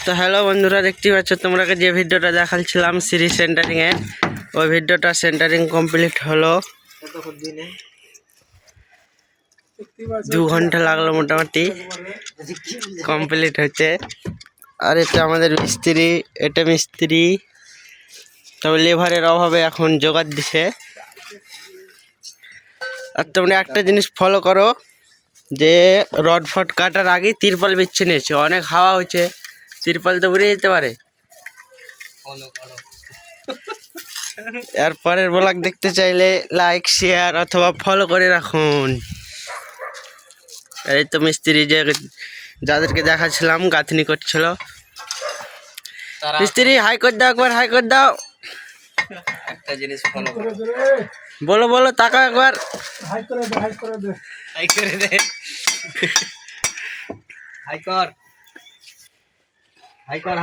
তো হ্যালো বন্ধুরা, দেখতে পাচ্ছ তোমরা যে ভিডিওটা দেখাচ্ছিলাম সিরিজ সেন্টারিং এর, ওই ভিডিওটা সেন্টারিং কমপ্লিট হলো। 2 ঘন্টা লাগলো মোটামুটি কমপ্লিট হচ্ছে। আর এটা আমাদের মিস্ত্রি, এটা মিস্ত্রি, তবে লেভারের অভাবে এখন জোগাড় দিছে। আর তোমরা একটা জিনিস ফলো করো, যে রড ফট কাটার আগে তিরপল বিচ্ছে নিয়েছে, অনেক হাওয়া হচ্ছে, তিরপল তো উড়ে যেতে পারে। এরপরের ব্লগ দেখতে চাইলে লাইক শেয়ার অথবা ফলো করে রাখুন। এই তো মিস্ত্রি যাদেরকে দেখাচ্ছিলাম গাঁথনি করছিল, মিস্ত্রি হাই করে দাও, একবার হাই করে দাও। একটা জিনিস ফলো করো, বলো বলো, তাকাও একবার, হাই করে দে, হাই করে দে, হাই করে দে, হাই কর, হাই কর।